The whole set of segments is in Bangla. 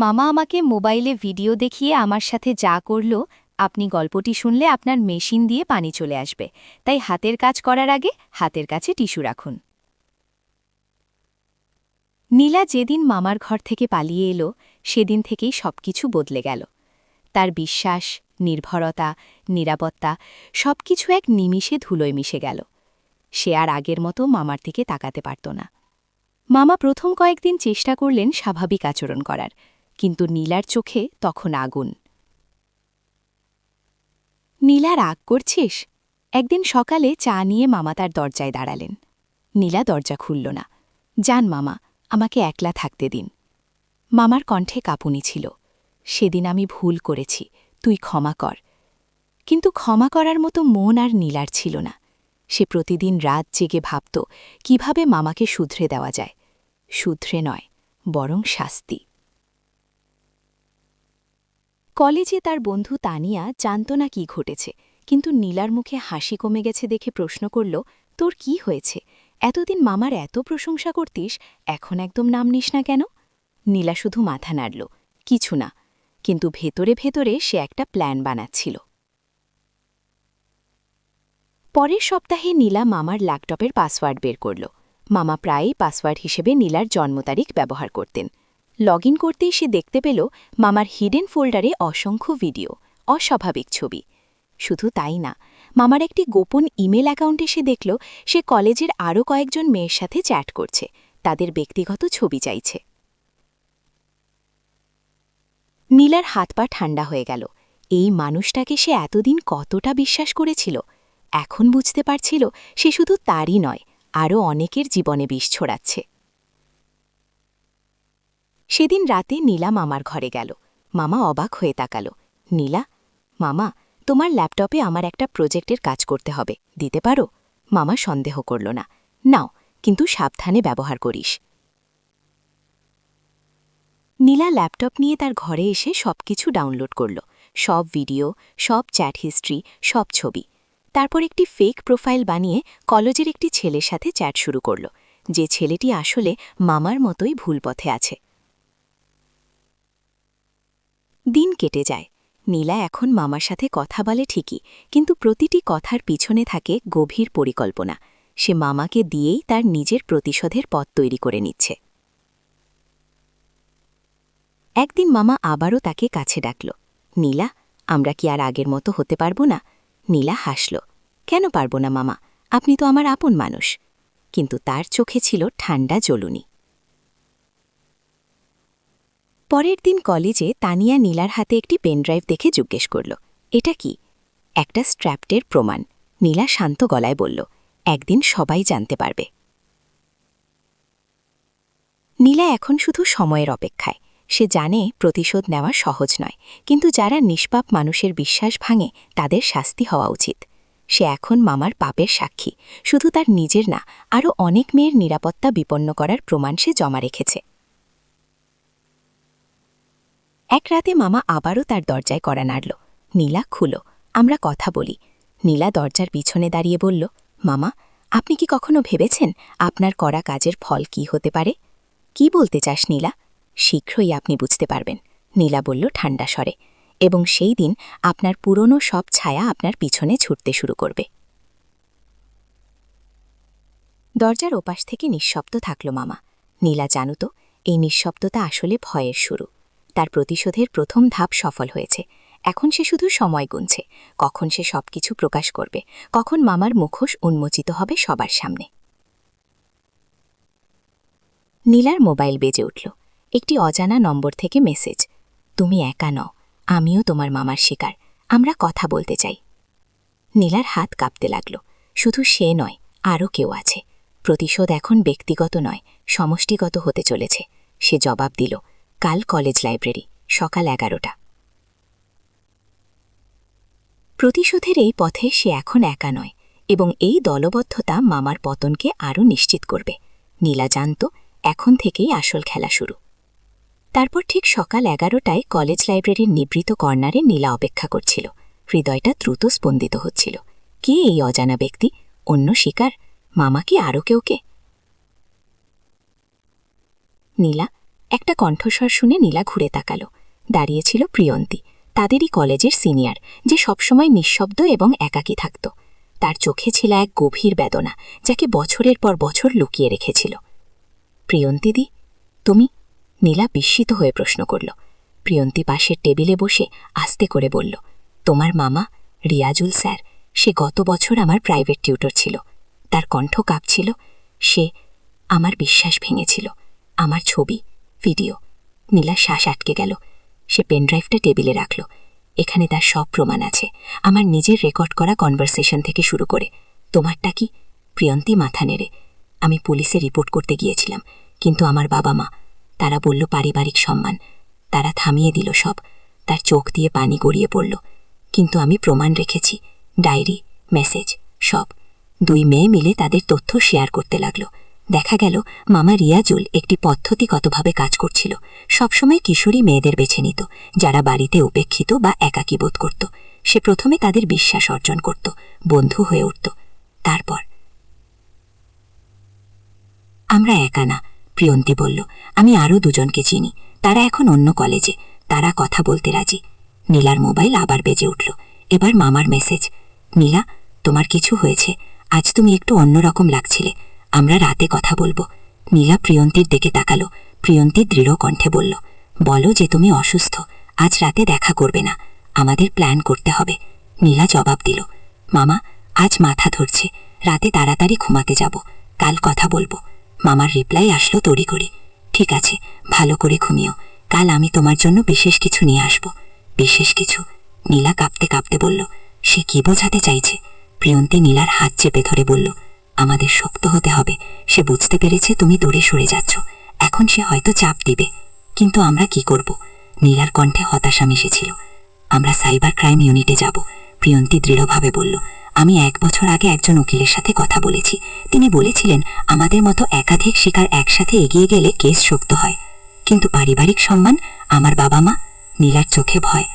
মামা আমাকে মোবাইলে ভিডিও দেখিয়ে আমার সাথে যা করল, আপনি গল্পটি শুনলে আপনার মেশিন দিয়ে পানি চলে আসবে। তাই হাতের কাজ করার আগে হাতের কাছে টিস্যু রাখুন। নীলা যেদিন মামার ঘর থেকে পালিয়ে এলো, সেদিন থেকেই সবকিছু বদলে গেল। তার বিশ্বাস, নির্ভরতা, নিরাপত্তা সবকিছু এক নিমিষে ধুলোয় মিশে গেল। সে আর আগের মতো মামার দিকে তাকাতে পারত না। মামা প্রথম কয়েকদিন চেষ্টা করলেন স্বাভাবিক আচরণ করার, কিন্তু নীলার চোখে তখন আগুন। নীলা রাগ করছিস? একদিন সকালে চা নিয়ে মামা তার দরজায় দাঁড়ালেন। নীলা দরজা খুলল না। যান মামা, আমাকে একলা থাকতে দিন। মামার কণ্ঠে কাঁপুনি ছিল। সেদিন আমি ভুল করেছি, তুই ক্ষমা কর। কিন্তু ক্ষমা করার মতো মন আর নীলার ছিল না। সে প্রতিদিন রাত জেগে ভাবত কিভাবে মামাকে শুধরে দেওয়া যায়। শুধরে নয়, বরং শাস্তি। কলেজে তার বন্ধু তানিয়া জানত না কি ঘটেছে, কিন্তু নীলার মুখে হাসি কমে গেছে দেখে প্রশ্ন করল, তোর কি হয়েছে? এতদিন মামার এত প্রশংসা করতিস, এখন একদম নাম নিস না কেন? নীলা শুধু মাথা নাড়ল, কিছু না। কিন্তু ভেতরে ভেতরে সে একটা প্ল্যান বানাচ্ছিল। পরের সপ্তাহে নীলা মামার ল্যাপটপের পাসওয়ার্ড বের করল। মামা প্রায়ই পাসওয়ার্ড হিসেবে নীলার জন্মতারিখ ব্যবহার করতেন। লগ ইন করতেই সে দেখতে পেল মামার হিডেন ফোল্ডারে অসংখ্য ভিডিও, অস্বাভাবিক ছবি। শুধু তাই না, মামার একটি গোপন ইমেল অ্যাকাউন্টে সে দেখল সে কলেজের আরও কয়েকজন মেয়ের সাথে চ্যাট করছে, তাদের ব্যক্তিগত ছবি চাইছে। নীলার হাত পা ঠান্ডা হয়ে গেল। এই মানুষটাকে সে এতদিন কতটা বিশ্বাস করেছিল। এখন বুঝতে পারছিল সে শুধু তারই নয়, আরও অনেকের জীবনে বিষ ছড়াচ্ছে। সেদিন রাতে নীলা মামার ঘরে গেল। মামা অবাক হয়ে তাকাল। নীলা, মামা, তোমার ল্যাপটপে আমার একটা প্রজেক্টের কাজ করতে হবে, দিতে পারো? মামা সন্দেহ করল না। নাও, কিন্তু সাবধানে ব্যবহার করিস। নীলা ল্যাপটপ নিয়ে তার ঘরে এসে সবকিছু ডাউনলোড করল, সব ভিডিও, সব চ্যাট হিস্ট্রি, সব ছবি। তারপর একটি ফেক প্রোফাইল বানিয়ে কলেজের একটি ছেলের সাথে চ্যাট শুরু করল, যে ছেলেটি আসলে মামার মতোই ভুল পথে আছে। দিন কেটে যায়। নীলা এখন মামার সাথে কথা বলে ঠিকই, কিন্তু প্রতিটি কথার পিছনে থাকে গভীর পরিকল্পনা। সে মামাকে দিয়েই তার নিজের প্রতিশোধের পথ তৈরি করে নিচ্ছে। একদিন মামা আবারও তাকে কাছে ডাকল। নীলা, আমরা কি আর আগের মতো হতে পারব না? নীলা হাসল। কেন পারব না মামা, আপনি তো আমার আপন মানুষ। কিন্তু তার চোখে ছিল ঠান্ডা জ্বলুনি। পরের দিন কলেজে তানিয়া নীলার হাতে একটি পেনড্রাইভ দেখে জিজ্ঞেস করল, এটা কি? একটা স্ট্র্যাপ্টের প্রমাণ। নীলা শান্ত গলায় বলল, একদিন সবাই জানতে পারবে। নীলা এখন শুধু সময়ের অপেক্ষায়। সে জানে প্রতিশোধ নেওয়া সহজ নয়, কিন্তু যারা নিষ্পাপ মানুষের বিশ্বাস ভাঙে তাদের শাস্তি হওয়া উচিত। সে এখন মামার পাপের সাক্ষী, শুধু তার নিজের না, আরও অনেক মেয়ের নিরাপত্তা বিপন্ন করার প্রমাণ সে জমা রেখেছে। এক রাতে মামা আবারও তার দরজায় কড়া নাড়ল। নীলা, খুলো, আমরা কথা বলি। নীলা দরজার পিছনে দাঁড়িয়ে বলল, মামা, আপনি কি কখনো ভেবেছেন আপনার করা কাজের ফল কি হতে পারে? কি বলতে চাস নীলা? শীঘ্রই আপনি বুঝতে পারবেন, নীলা বলল ঠান্ডা স্বরে। এবং সেই দিন আপনার পুরনো সব ছায়া আপনার পিছনে ছুটতে শুরু করবে। দরজার ওপাশ থেকে নিঃশব্দ থাকল মামা। নীলা জানত এই নিঃশব্দতা আসলে ভয়ের শুরু। তার প্রতিশোধের প্রথম ধাপ সফল হয়েছে। এখন সে শুধু সময় গুনছে, কখন সে সবকিছু প্রকাশ করবে, কখন মামার মুখোশ উন্মোচিত হবে সবার সামনে। নীলার মোবাইল বেজে উঠল। একটি অজানা নম্বর থেকে মেসেজ, তুমি একা নও, আমিও তোমার মামার শিকার, আমরা কথা বলতে চাই। নীলার হাত কাঁপতে লাগল। শুধু সে নয়, আরও কেউ আছে। প্রতিশোধ এখন ব্যক্তিগত নয়, সমষ্টিগত হতে চলেছে। সে জবাব দিল, কাল কলেজ লাইব্রেরি, সকাল 11টা। প্রতিশোধের এই পথে সে এখন একা নয়, এবং এই দলবদ্ধতা মামার পতনকে আরও নিশ্চিত করবে। নীলা জানত এখন থেকেই আসল খেলা শুরু। তারপর ঠিক সকাল 11টায় কলেজ লাইব্রেরির নিবৃত কর্নারে নীলা অপেক্ষা করছিল। হৃদয়টা দ্রুত স্পন্দিত হচ্ছিল। কে এই অজানা ব্যক্তি? অন্য শিকার? মামা কি আরও কেউকে? নীলা, একটা কণ্ঠস্বর শুনে নীলা ঘুরে তাকালো। দাঁড়িয়েছিল প্রিয়ন্তী, তাদেরই কলেজের সিনিয়র, যে সবসময় নিঃশব্দ এবং একাকী থাকত। তার চোখে ছিল এক গভীর বেদনা, যাকে বছরের পর বছর লুকিয়ে রেখেছিল। প্রিয়ন্তীদি, তুমি? নীলা বিস্মিত হয়ে প্রশ্ন করল। প্রিয়ন্তী পাশের টেবিলে বসে আস্তে করে বলল, তোমার মামা রিয়াজুল স্যার, সে গত বছর আমার প্রাইভেট টিউটর ছিল। তার কণ্ঠ কাঁপছিল। সে আমার বিশ্বাস ভেঙেছিল। আমার ছবি, ভিডিও। নীলা শ্বাস আটকে গেল। সে পেনড্রাইভটা টেবিলে রাখল। এখানে তার সব প্রমাণ আছে, আমার নিজের রেকর্ড করা কনভারসেশন থেকে শুরু করে। তোমারটা কি? প্রিয়ন্তী মাথা নেড়ে। আমি পুলিশে রিপোর্ট করতে গিয়েছিলাম, কিন্তু আমার বাবা মা, তারা বলল পারিবারিক সম্মান। তারা থামিয়ে দিল সব। তার চোখ দিয়ে পানি গড়িয়ে পড়ল। কিন্তু আমি প্রমাণ রেখেছি, ডায়েরি, মেসেজ, সব। 2 মেয়ে মিলে তাদের তথ্য শেয়ার করতে লাগল। দেখা গেল মামা রিয়াজুল একটি পদ্ধতিগতভাবে কাজ করছিল। সবসময় কিশোরী মেয়েদের বেছে নিত, যারা বাড়িতে উপেক্ষিত বা একাকী বোধ করত। সে প্রথমে তাদের বিশ্বাস অর্জন করত, বন্ধু হয়ে উঠত। তারপর আমরা একা না, প্রিয়ন্তী বলল। আমি আরও 2 জনকে চিনি। তারা এখন অন্য কলেজে। তারা কথা বলতে রাজি। নীলার মোবাইল আবার বেজে উঠল। এবার মামার মেসেজ। নীলা, তোমার কিছু হয়েছে? আজ তুমি একটু অন্যরকম লাগছিলে। আমরা রাতে কথা বলবো। নীলা প্রিয়ন্তীর দিকে তাকালো। প্রিয়ন্তী দৃঢ় কণ্ঠে বলল, বলো যে তুমি অসুস্থ, আজ রাতে দেখা করবে না। আমাদের প্ল্যান করতে হবে। নীলা জবাব দিল, মামা, আজ মাথা ধরছে, রাতে তাড়াতাড়ি ঘুমাতে যাব, কাল কথা বলবো। মামার রিপ্লাই আসলো তড়িঘড়ি, ঠিক আছে, ভালো করে ঘুমিও, কাল আমি তোমার জন্য বিশেষ কিছু নিয়ে আসব। বিশেষ কিছু? নীলা কাঁপতে কাঁপতে বলল। সে কি বোঝাতে চাইছে? প্রিয়ন্তী নীলার হাত চেপে ধরে বলল, আমাদের শক্ত হতে হবে। সে বুঝতে পেরেছে তুমি দূরে সরে যাচ্ছ। এখন সে হয়তো চাপ দিবে, কিন্তু আমরা কি করব? নীলার কণ্ঠে হতাশা মিশেছিল। আমরা সাইবার ক্রাইম ইউনিটে যাব, প্রিয়ন্তী দৃঢ়ভাবে বলল। আমি 1 বছর আগে একজন উকিলের সাথে কথা বলেছি। তিনি বলেছিলেন আমাদের মতো একাধিক শিকার একসাথে এগিয়ে গেলে কেস শক্ত হয়। কিন্তু পারিবারিক সম্মান, আমার বাবা মা। নীলার চোখে ভয়।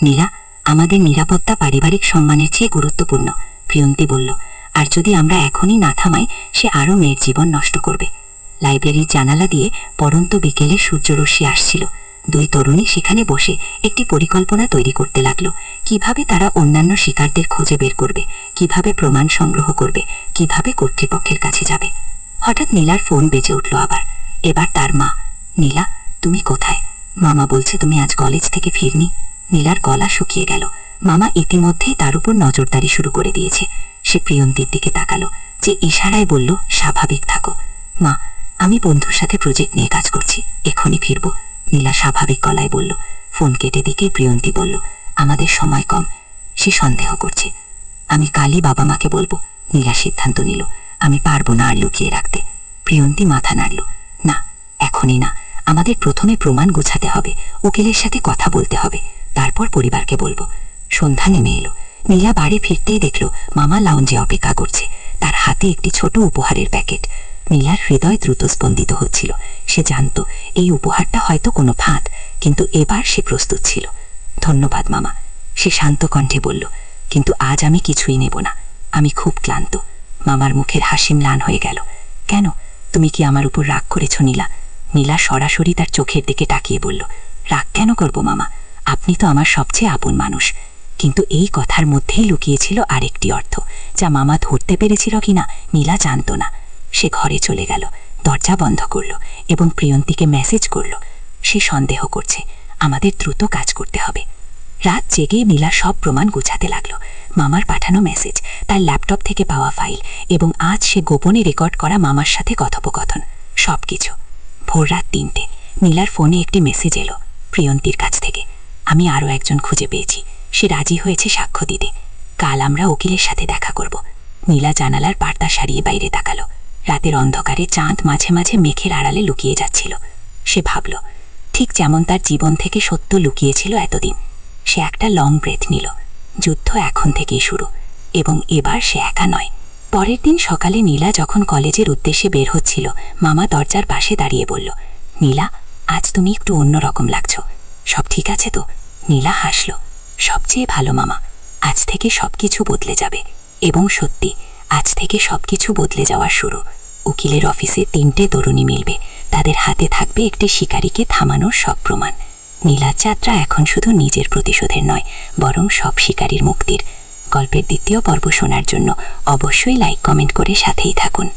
নীলা, আমাদের নিরাপত্তা পারিবারিক সম্মানের চেয়ে গুরুত্বপূর্ণ, প্রিয়ন্তী বলল। আর যদি আমরা এখনই না থামাই, সে আরও মেয়ের জীবন নষ্ট করবে। লাইব্রেরির জানালা দিয়ে পড়ন্ত বিকেলে সূর্যরশ্মি আসছিল। 2 তরুণী সেখানে বসে একটি পরিকল্পনা তৈরি করতে লাগলো। কিভাবে তারা অন্যান্য শিকারদের খুঁজে বের করবে, কিভাবে প্রমাণ সংগ্রহ করবে, কিভাবে কর্তৃপক্ষের কাছে যাবে। হঠাৎ নীলার ফোন বেজে উঠল আবার। এবার তার মা। নীলা, তুমি কোথায়? মামা বলছে তুমি আজ কলেজ থেকে ফিরনি। নীলার গলা শুকিয়ে গেল। মামা ইতিমধ্যেই তার উপর নজরদারি শুরু করে দিয়েছে। সে প্রিয়ন্তীর দিকে তাকালো, যে ইশারায় বলল, স্বাভাবিক থাকো। মা, আমি বন্ধুর সাথে প্রজেক্ট নিয়ে কাজ করছি, এখনই ফিরব। নীলা স্বাভাবিক গলায় বলল। ফোন কেটে দিকেই প্রিয়ন্তী বলল, আমাদের সময় কম। সে সন্দেহ করছে। আমি কালই বাবা মাকে বলবো। নীলা সিদ্ধান্ত নিল, আমি পারবো না আর লুকিয়ে রাখতে। প্রিয়ন্তী মাথা নাড়ল। না, এখনই না। আমাদের প্রথমে প্রমাণ গোছাতে হবে, উকিলের সাথে কথা বলতে হবে, তারপর পরিবারকে বলবো। সন্ধ্যা নেমে এলো। নীলা বাড়ি ফিরতেই দেখল মামা লাউঞ্জে অপেক্ষা করছে, তার হাতে একটি ছোট উপহারের প্যাকেট। নীলার হৃদয় দ্রুত স্পন্দিত হচ্ছিল। সে জানত এই উপহারটা হয়তো কোনো ফাঁদ, কিন্তু এবার সে প্রস্তুত ছিল। ধন্যবাদ মামা, সে শান্ত কণ্ঠে বলল, কিন্তু আজ আমি কিছুই নেব না। আমি খুব ক্লান্ত। মামার মুখের হাসি ম্লান হয়ে গেল। কেন? তুমি কি আমার উপর রাগ করেছ নীলা? নীলা সরাসরি তার চোখের দিকে তাকিয়ে বলল, রাগ কেন করব মামা? আপনি তো আমার সবচেয়ে আপন মানুষ। কিন্তু এই কথার মধ্যেই লুকিয়েছিল আরেকটি অর্থ, যা মামা ধরতে পেরেছিল কিনা নীলা জানত না। সে ঘরে চলে গেল, দরজা বন্ধ করল এবং প্রিয়ন্তীকে মেসেজ করল। সে সন্দেহ করছে, আমাদের দ্রুত কাজ করতে হবে। রাত জেগে নীলা সব প্রমাণ গুছাতে লাগল। মামার পাঠানো মেসেজ, তার ল্যাপটপ থেকে পাওয়া ফাইল, এবং আজ সে গোপনে রেকর্ড করা মামার সাথে কথোপকথন, সবকিছু। ভোর রাত 3টে নীলার ফোনে একটি মেসেজ এলো প্রিয়ন্তীর কাছ থেকে। আমি আরও একজন খুঁজে পেয়েছি, সে রাজি হয়েছে সাক্ষ্য দিতে। কাল আমরা উকিলের সাথে দেখা করব। নীলা জানালার পর্দা সারিয়ে বাইরে তাকালো। রাতের অন্ধকারে চাঁদ মাঝে মাঝে মেঘের আড়ালে লুকিয়ে যাচ্ছিল। সে ভাবল, ঠিক যেমন তার জীবন থেকে সত্য লুকিয়েছিল এতদিন। সে একটা লং ব্রেথ নিল। যুদ্ধ এখন থেকেই শুরু, এবং এবার সে একা নয়। পরের দিন সকালে নীলা যখন কলেজের উদ্দেশ্যে বের হচ্ছিল, মামা দরজার পাশে দাঁড়িয়ে বলল, নীলা, আজ তুমি একটু অন্যরকম লাগছো। সব ঠিক আছে তো? নীলা হাসল। সবচেয়ে ভালো মামা, আজ থেকে সবকিছু বদলে যাবে। এবং সত্যি, আজ থেকে সবকিছু বদলে যাওয়ার শুরু। উকিলের অফিসে 3টে তরুণী মিলবে, তাদের হাতে থাকবে একটি শিকারীকে থামানোর সব প্রমাণ। নীলার যাত্রা এখন শুধু নিজের প্রতিশোধের নয়, বরং সব শিকারীর মুক্তির। গল্পের দ্বিতীয় পর্ব শোনার জন্য অবশ্যই লাইক কমেন্ট করে সাথেই থাকুন।